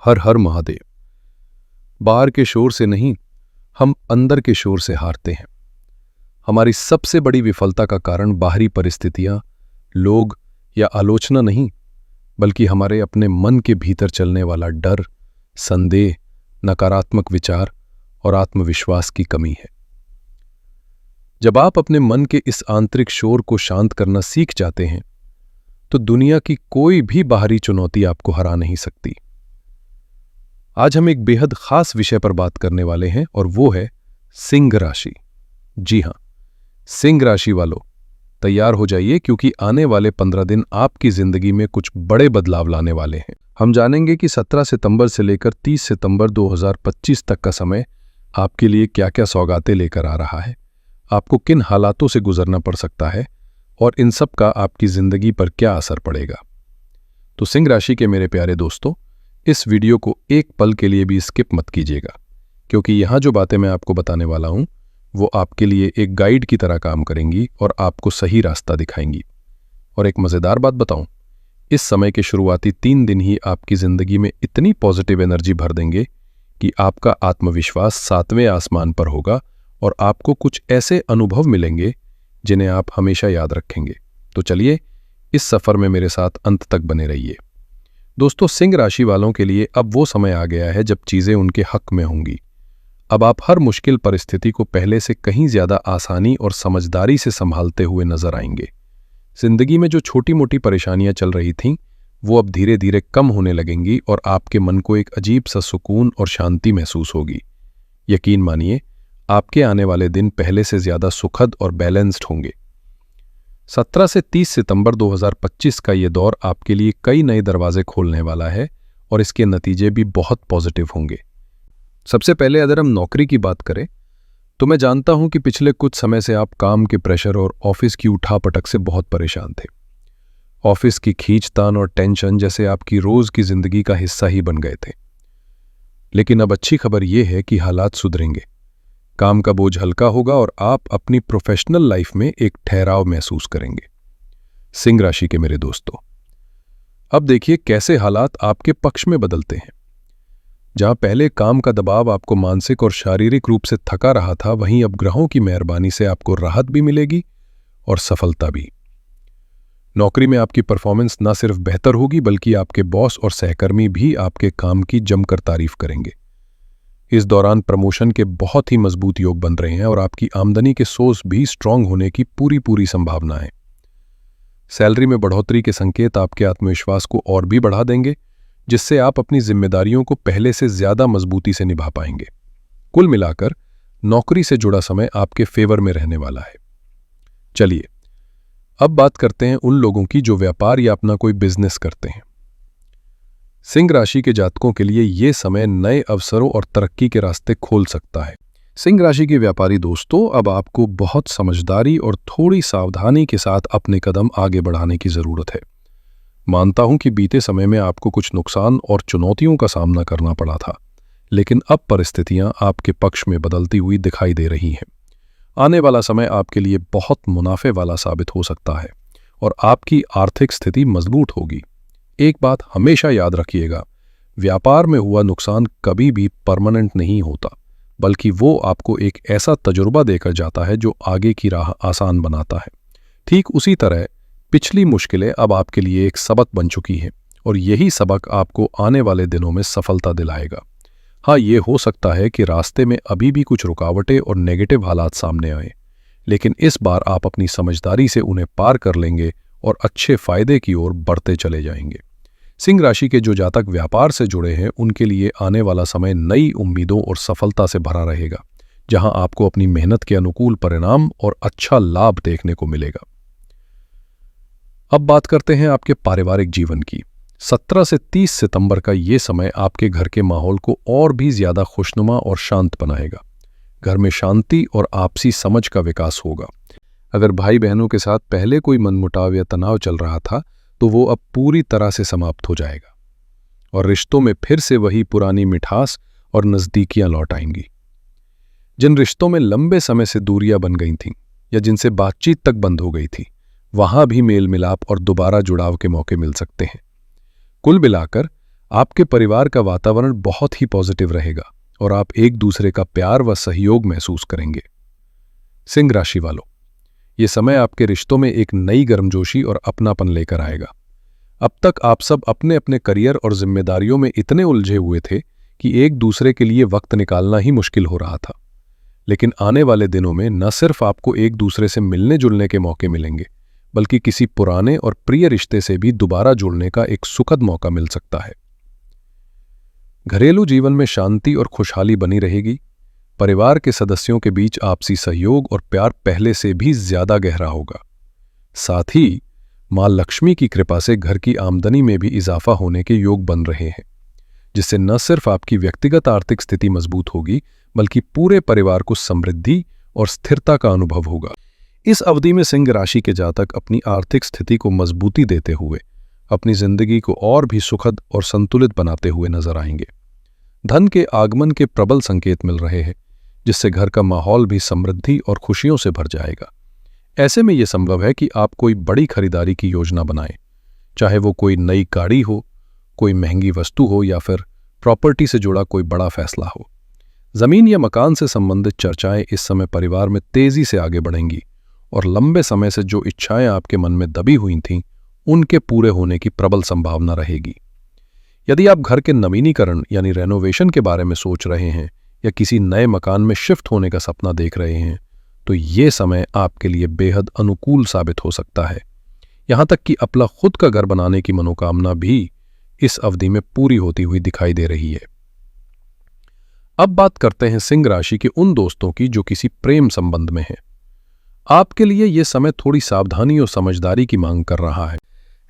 हर हर महादेव। बाहर के शोर से नहीं, हम अंदर के शोर से हारते हैं। हमारी सबसे बड़ी विफलता का कारण बाहरी परिस्थितियां, लोग या आलोचना नहीं, बल्कि हमारे अपने मन के भीतर चलने वाला डर, संदेह, नकारात्मक विचार और आत्मविश्वास की कमी है। जब आप अपने मन के इस आंतरिक शोर को शांत करना सीख जाते हैं, तो दुनिया की कोई भी बाहरी चुनौती आपको हरा नहीं सकती। आज हम एक बेहद खास विषय पर बात करने वाले हैं और वो है सिंह राशि। जी हां, सिंह राशि वालों, तैयार हो जाइए क्योंकि आने वाले 15 दिन आपकी जिंदगी में कुछ बड़े बदलाव लाने वाले हैं। हम जानेंगे कि 17 सितंबर से लेकर 30 सितंबर 2025 तक का समय आपके लिए क्या क्या सौगातें लेकर आ रहा है, आपको किन हालातों से गुजरना पड़ सकता है और इन सब का आपकी जिंदगी पर क्या असर पड़ेगा। तो सिंह राशि के मेरे प्यारे दोस्तों, इस वीडियो को एक पल के लिए भी स्किप मत कीजिएगा, क्योंकि यहां जो बातें मैं आपको बताने वाला हूं वो आपके लिए एक गाइड की तरह काम करेंगी और आपको सही रास्ता दिखाएंगी। और एक मजेदार बात बताऊं, इस समय के शुरुआती 3 दिन ही आपकी जिंदगी में इतनी पॉजिटिव एनर्जी भर देंगे कि आपका आत्मविश्वास 7वें आसमान पर होगा और आपको कुछ ऐसे अनुभव मिलेंगे जिन्हें आप हमेशा याद रखेंगे। तो चलिए, इस सफर में मेरे साथ अंत तक बने रहिए। दोस्तों, सिंह राशि वालों के लिए अब वो समय आ गया है जब चीजें उनके हक में होंगी। अब आप हर मुश्किल परिस्थिति को पहले से कहीं ज्यादा आसानी और समझदारी से संभालते हुए नजर आएंगे। जिंदगी में जो छोटी मोटी परेशानियां चल रही थीं, वो अब धीरे धीरे कम होने लगेंगी और आपके मन को एक अजीब सा सुकून और शांति महसूस होगी। यकीन मानिए, आपके आने वाले दिन पहले से ज्यादा सुखद और बैलेंस्ड होंगे। 17 से 30 सितंबर 2025 का ये दौर आपके लिए कई नए दरवाजे खोलने वाला है और इसके नतीजे भी बहुत पॉजिटिव होंगे। सबसे पहले अगर हम नौकरी की बात करें, तो मैं जानता हूं कि पिछले कुछ समय से आप काम के प्रेशर और ऑफिस की उठापटक से बहुत परेशान थे। ऑफिस की खींचतान और टेंशन जैसे आपकी रोज की जिंदगी का हिस्सा ही बन गए थे। लेकिन अब अच्छी खबर यह है कि हालात सुधरेंगे, काम का बोझ हल्का होगा और आप अपनी प्रोफेशनल लाइफ में एक ठहराव महसूस करेंगे। सिंह राशि के मेरे दोस्तों, अब देखिए कैसे हालात आपके पक्ष में बदलते हैं। जहां पहले काम का दबाव आपको मानसिक और शारीरिक रूप से थका रहा था, वहीं अब ग्रहों की मेहरबानी से आपको राहत भी मिलेगी और सफलता भी। नौकरी में आपकी परफॉर्मेंस न सिर्फ बेहतर होगी, बल्कि आपके बॉस और सहकर्मी भी आपके काम की जमकर तारीफ करेंगे। इस दौरान प्रमोशन के बहुत ही मजबूत योग बन रहे हैं और आपकी आमदनी के सोर्स भी स्ट्रांग होने की पूरी संभावना है। सैलरी में बढ़ोतरी के संकेत आपके आत्मविश्वास को और भी बढ़ा देंगे, जिससे आप अपनी जिम्मेदारियों को पहले से ज्यादा मजबूती से निभा पाएंगे। कुल मिलाकर नौकरी से जुड़ा समय आपके फेवर में रहने वाला है। चलिए, अब बात करते हैं उन लोगों की जो व्यापार या अपना कोई बिजनेस करते हैं। सिंह राशि के जातकों के लिए यह समय नए अवसरों और तरक्की के रास्ते खोल सकता है। सिंह राशि के व्यापारी दोस्तों, अब आपको बहुत समझदारी और थोड़ी सावधानी के साथ अपने कदम आगे बढ़ाने की जरूरत है। मानता हूं कि बीते समय में आपको कुछ नुकसान और चुनौतियों का सामना करना पड़ा था, लेकिन अब परिस्थितियां आपके पक्ष में बदलती हुई दिखाई दे रही हैं। आने वाला समय आपके लिए बहुत मुनाफे वाला साबित हो सकता है और आपकी आर्थिक स्थिति मजबूत होगी। एक बात हमेशा याद रखिएगा, व्यापार में हुआ नुकसान कभी भी परमानेंट नहीं होता, बल्कि वो आपको एक ऐसा तजुर्बा देकर जाता है जो आगे की राह आसान बनाता है। ठीक उसी तरह पिछली मुश्किलें अब आपके लिए एक सबक बन चुकी हैं और यही सबक आपको आने वाले दिनों में सफलता दिलाएगा। हाँ, ये हो सकता है कि रास्ते में अभी भी कुछ रुकावटें और नेगेटिव हालात सामने आए, लेकिन इस बार आप अपनी समझदारी से उन्हें पार कर लेंगे और अच्छे फायदे की ओर बढ़ते चले जाएंगे। सिंह राशि के जो जातक व्यापार से जुड़े हैं, उनके लिए आने वाला समय नई उम्मीदों और सफलता से भरा रहेगा, जहां आपको अपनी मेहनत के अनुकूल परिणाम और अच्छा लाभ देखने को मिलेगा। अब बात करते हैं आपके पारिवारिक जीवन की। 17 से 30 सितंबर का ये समय आपके घर के माहौल को और भी ज्यादा खुशनुमा और शांत बनाएगा। घर में शांति और आपसी समझ का विकास होगा। अगर भाई बहनों के साथ पहले कोई मनमुटाव या तनाव चल रहा था, तो वो अब पूरी तरह से समाप्त हो जाएगा और रिश्तों में फिर से वही पुरानी मिठास और नजदीकियां लौट आएंगी। जिन रिश्तों में लंबे समय से दूरियां बन गई थीं या जिनसे बातचीत तक बंद हो गई थी, वहां भी मेल मिलाप और दोबारा जुड़ाव के मौके मिल सकते हैं। कुल मिलाकर आपके परिवार का वातावरण बहुत ही पॉजिटिव रहेगा और आप एक दूसरे का प्यार व सहयोग महसूस करेंगे। सिंह राशि वालों, ये समय आपके रिश्तों में एक नई गर्मजोशी और अपनापन लेकर आएगा। अब तक आप सब अपने अपने करियर और जिम्मेदारियों में इतने उलझे हुए थे कि एक दूसरे के लिए वक्त निकालना ही मुश्किल हो रहा था। लेकिन आने वाले दिनों में न सिर्फ आपको एक दूसरे से मिलने जुलने के मौके मिलेंगे, बल्कि किसी पुराने और प्रिय रिश्ते से भी दोबारा जुड़ने का एक सुखद मौका मिल सकता है। घरेलू जीवन में शांति और खुशहाली बनी रहेगी। परिवार के सदस्यों के बीच आपसी सहयोग और प्यार पहले से भी ज्यादा गहरा होगा। साथ ही मां लक्ष्मी की कृपा से घर की आमदनी में भी इजाफा होने के योग बन रहे हैं, जिससे न सिर्फ आपकी व्यक्तिगत आर्थिक स्थिति मजबूत होगी, बल्कि पूरे परिवार को समृद्धि और स्थिरता का अनुभव होगा। इस अवधि में सिंह राशि के जातक अपनी आर्थिक स्थिति को मजबूती देते हुए अपनी जिंदगी को और भी सुखद और संतुलित बनाते हुए नजर आएंगे। धन के आगमन के प्रबल संकेत मिल रहे हैं, जिससे घर का माहौल भी समृद्धि और खुशियों से भर जाएगा। ऐसे में यह संभव है कि आप कोई बड़ी खरीदारी की योजना बनाएं, चाहे वो कोई नई गाड़ी हो, कोई महंगी वस्तु हो या फिर प्रॉपर्टी से जुड़ा कोई बड़ा फैसला हो। जमीन या मकान से संबंधित चर्चाएं इस समय परिवार में तेजी से आगे बढ़ेंगी और लंबे समय से जो इच्छाएं आपके मन में दबी हुई थीं, उनके पूरे होने की प्रबल संभावना रहेगी। यदि आप घर के नवीनीकरण यानी रेनोवेशन के बारे में सोच रहे हैं या किसी नए मकान में शिफ्ट होने का सपना देख रहे हैं, तो ये समय आपके लिए बेहद अनुकूल साबित हो सकता है। यहां तक कि अपना खुद का घर बनाने की मनोकामना भी इस अवधि में पूरी होती हुई दिखाई दे रही है। अब बात करते हैं सिंह राशि के उन दोस्तों की जो किसी प्रेम संबंध में हैं। आपके लिए यह समय थोड़ी सावधानी और समझदारी की मांग कर रहा है।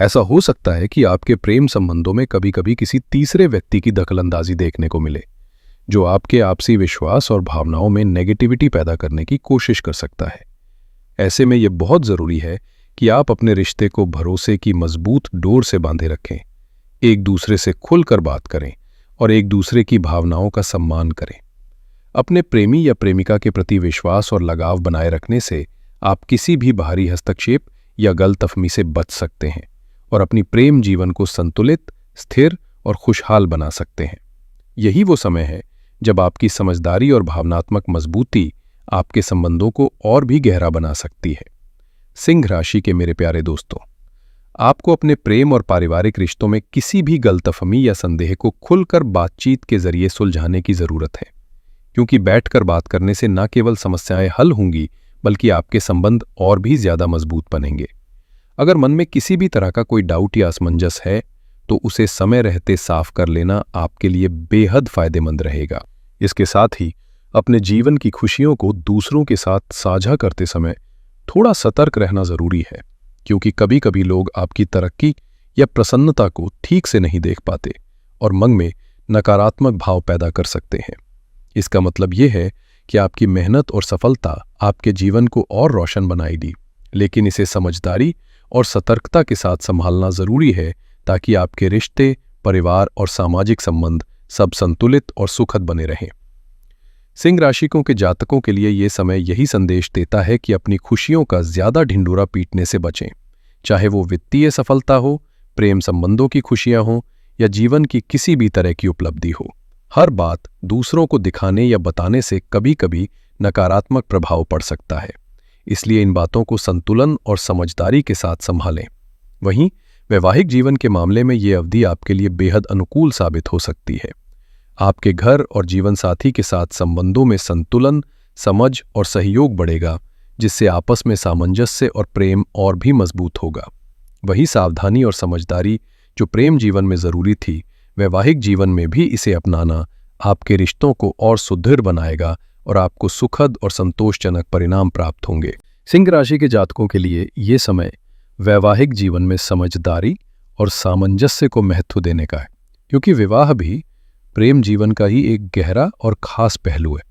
ऐसा हो सकता है कि आपके प्रेम संबंधों में कभी-कभी किसी तीसरे व्यक्ति की दखलंदाजी देखने को मिले, जो आपके आपसी विश्वास और भावनाओं में नेगेटिविटी पैदा करने की कोशिश कर सकता है। ऐसे में यह बहुत जरूरी है कि आप अपने रिश्ते को भरोसे की मजबूत डोर से बांधे रखें, एक दूसरे से खुलकर बात करें और एक दूसरे की भावनाओं का सम्मान करें। अपने प्रेमी या प्रेमिका के प्रति विश्वास और लगाव बनाए रखने से आप किसी भी बाहरी हस्तक्षेप या गलतफहमी से बच सकते हैं और अपनी प्रेम जीवन को संतुलित, स्थिर और खुशहाल बना सकते हैं। यही वो समय है जब आपकी समझदारी और भावनात्मक मजबूती आपके संबंधों को और भी गहरा बना सकती है। सिंह राशि के मेरे प्यारे दोस्तों, आपको अपने प्रेम और पारिवारिक रिश्तों में किसी भी गलतफहमी या संदेह को खुलकर बातचीत के जरिए सुलझाने की जरूरत है, क्योंकि बैठकर बात करने से न केवल समस्याएं हल होंगी, बल्कि आपके संबंध और भी ज्यादा मजबूत बनेंगे। अगर मन में किसी भी तरह का कोई डाउट या असमंजस है, तो उसे समय रहते साफ कर लेना आपके लिए बेहद फायदेमंद रहेगा। इसके साथ ही अपने जीवन की खुशियों को दूसरों के साथ साझा करते समय थोड़ा सतर्क रहना जरूरी है, क्योंकि कभी-कभी लोग आपकी तरक्की या प्रसन्नता को ठीक से नहीं देख पाते और मन में नकारात्मक भाव पैदा कर सकते हैं। इसका मतलब यह है कि आपकी मेहनत और सफलता आपके जीवन को और रोशन बनाएगी, लेकिन इसे समझदारी और सतर्कता के साथ संभालना जरूरी है, ताकि आपके रिश्ते, परिवार और सामाजिक संबंध सब संतुलित और सुखद बने रहें। सिंह राशिकों के जातकों के लिए यह समय यही संदेश देता है कि अपनी खुशियों का ज्यादा ढिंढोरा पीटने से बचें, चाहे वो वित्तीय सफलता हो, प्रेम संबंधों की खुशियां हों या जीवन की किसी भी तरह की उपलब्धि हो। हर बात दूसरों को दिखाने या बताने से कभी-कभी नकारात्मक प्रभाव पड़ सकता है, इसलिए इन बातों को संतुलन और समझदारी के साथ संभालें। वहीं वैवाहिक जीवन के मामले में ये अवधि आपके लिए बेहद अनुकूल साबित हो सकती है। आपके घर और जीवन साथी के साथ संबंधों में संतुलन, समझ और सहयोग बढ़ेगा, जिससे आपस में सामंजस्य और प्रेम और भी मजबूत होगा। वही सावधानी और समझदारी जो प्रेम जीवन में जरूरी थी, वैवाहिक जीवन में भी इसे अपनाना आपके रिश्तों को और सुदृढ़ बनाएगा और आपको सुखद और संतोषजनक परिणाम प्राप्त होंगे। सिंह राशि के जातकों के लिए ये समय वैवाहिक जीवन में समझदारी और सामंजस्य को महत्व देने का है, क्योंकि विवाह भी प्रेम जीवन का ही एक गहरा और खास पहलू है।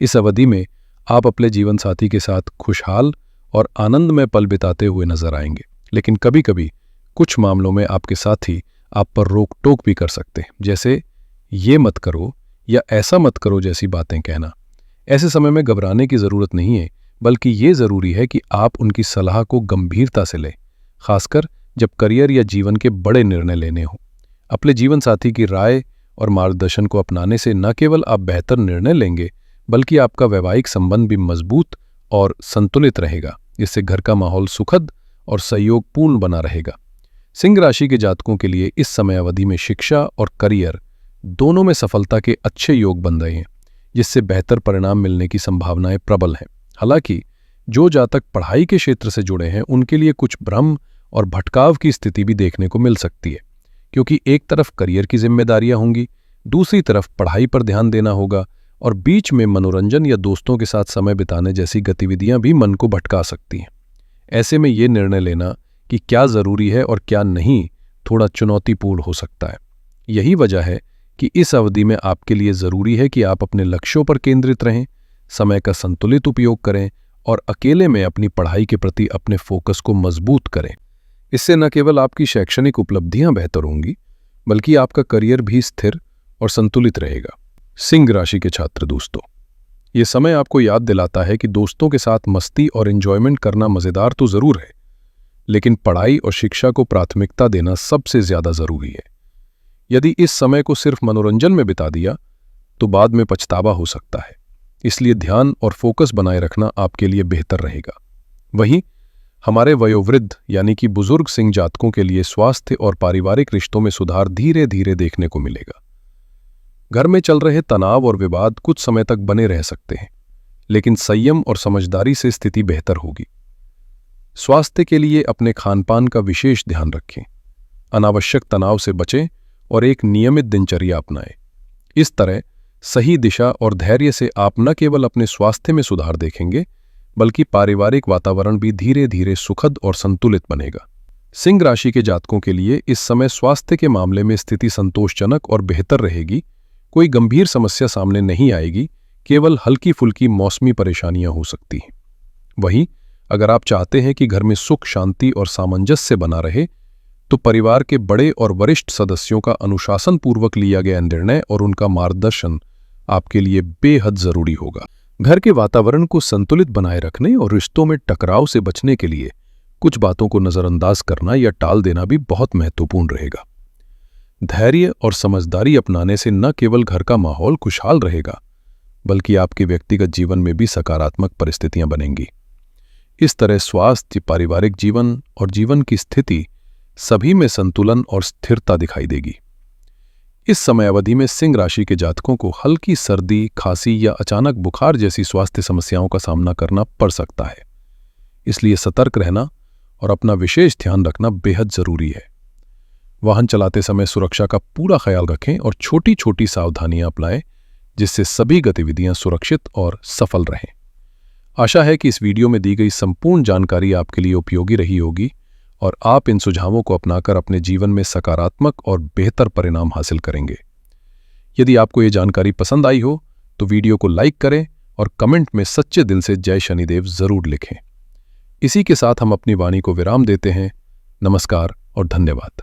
इस अवधि में आप अपने जीवन साथी के साथ खुशहाल और आनंदमय पल बिताते हुए नजर आएंगे, लेकिन कभी-कभी कुछ मामलों में आपके साथी आप पर रोक टोक भी कर सकते हैं, जैसे ये मत करो या ऐसा मत करो जैसी बातें कहना। ऐसे समय में घबराने की जरूरत नहीं है, बल्कि ये जरूरी है कि आप उनकी सलाह को गंभीरता से लें, खासकर जब करियर या जीवन के बड़े निर्णय लेने हों। अपने जीवन साथी की राय और मार्गदर्शन को अपनाने से न केवल आप बेहतर निर्णय लेंगे, बल्कि आपका वैवाहिक संबंध भी मजबूत और संतुलित रहेगा। इससे घर का माहौल सुखद और सहयोगपूर्ण बना रहेगा। सिंह राशि के जातकों के लिए इस समय अवधि में शिक्षा और करियर दोनों में सफलता के अच्छे योग बन रहे हैं, जिससे बेहतर परिणाम मिलने की संभावनाएं प्रबल हैं। हालांकि जो जातक पढ़ाई के क्षेत्र से जुड़े हैं, उनके लिए कुछ भ्रम और भटकाव की स्थिति भी देखने को मिल सकती है, क्योंकि एक तरफ करियर की जिम्मेदारियां होंगी, दूसरी तरफ पढ़ाई पर ध्यान देना होगा, और बीच में मनोरंजन या दोस्तों के साथ समय बिताने जैसी गतिविधियां भी मन को भटका सकती हैं। ऐसे में ये निर्णय लेना कि क्या जरूरी है और क्या नहीं थोड़ा चुनौतीपूर्ण हो सकता है। यही वजह है कि इस अवधि में आपके लिए जरूरी है कि आप अपने लक्ष्यों पर केंद्रित रहें, समय का संतुलित उपयोग करें और अकेले में अपनी पढ़ाई के प्रति अपने फोकस को मजबूत करें। इससे न केवल आपकी शैक्षणिक उपलब्धियां बेहतर होंगी, बल्कि आपका करियर भी स्थिर और संतुलित रहेगा। सिंह राशि के छात्र दोस्तों, ये समय आपको याद दिलाता है कि दोस्तों के साथ मस्ती और एंजॉयमेंट करना मजेदार तो जरूर है, लेकिन पढ़ाई और शिक्षा को प्राथमिकता देना सबसे ज्यादा जरूरी है। यदि इस समय को सिर्फ मनोरंजन में बिता दिया तो बाद में पछतावा हो सकता है। इसलिए ध्यान और फोकस बनाए रखना आपके लिए बेहतर रहेगा। वहीं हमारे वयोवृद्ध यानी कि बुजुर्ग सिंह जातकों के लिए स्वास्थ्य और पारिवारिक रिश्तों में सुधार धीरे धीरे देखने को मिलेगा। घर में चल रहे तनाव और विवाद कुछ समय तक बने रह सकते हैं, लेकिन संयम और समझदारी से स्थिति बेहतर होगी। स्वास्थ्य के लिए अपने खानपान का विशेष ध्यान रखें, अनावश्यक तनाव से बचें और एक नियमित दिनचर्या अपनाएं। इस तरह सही दिशा और धैर्य से आप न केवल अपने स्वास्थ्य में सुधार देखेंगे, बल्कि पारिवारिक वातावरण भी धीरे धीरे सुखद और संतुलित बनेगा। सिंह राशि के जातकों के लिए इस समय स्वास्थ्य के मामले में स्थिति संतोषजनक और बेहतर रहेगी। कोई गंभीर समस्या सामने नहीं आएगी, केवल हल्की फुल्की मौसमी परेशानियां हो सकती हैं। वहीं अगर आप चाहते हैं कि घर में सुख, शांति और सामंजस्य बना रहे, तो परिवार के बड़े और वरिष्ठ सदस्यों का अनुशासनपूर्वक लिया गया निर्णय और उनका मार्गदर्शन आपके लिए बेहद जरूरी होगा। घर के वातावरण को संतुलित बनाए रखने और रिश्तों में टकराव से बचने के लिए कुछ बातों को नजरअंदाज करना या टाल देना भी बहुत महत्वपूर्ण रहेगा। धैर्य और समझदारी अपनाने से न केवल घर का माहौल खुशहाल रहेगा, बल्कि आपके व्यक्तिगत जीवन में भी सकारात्मक परिस्थितियां बनेंगी। इस तरह स्वास्थ्य, पारिवारिक जीवन और जीवन की स्थिति सभी में संतुलन और स्थिरता दिखाई देगी। इस समय अवधि में सिंह राशि के जातकों को हल्की सर्दी, खांसी या अचानक बुखार जैसी स्वास्थ्य समस्याओं का सामना करना पड़ सकता है। इसलिए सतर्क रहना और अपना विशेष ध्यान रखना बेहद जरूरी है। वाहन चलाते समय सुरक्षा का पूरा ख्याल रखें और छोटी छोटी सावधानियां अपनाएं, जिससे सभी गतिविधियां सुरक्षित और सफल रहें। आशा है कि इस वीडियो में दी गई संपूर्ण जानकारी आपके लिए उपयोगी रही होगी और आप इन सुझावों को अपनाकर अपने जीवन में सकारात्मक और बेहतर परिणाम हासिल करेंगे। यदि आपको ये जानकारी पसंद आई हो तो वीडियो को लाइक करें और कमेंट में सच्चे दिल से जय शनिदेव जरूर लिखें। इसी के साथ हम अपनी वाणी को विराम देते हैं। नमस्कार और धन्यवाद।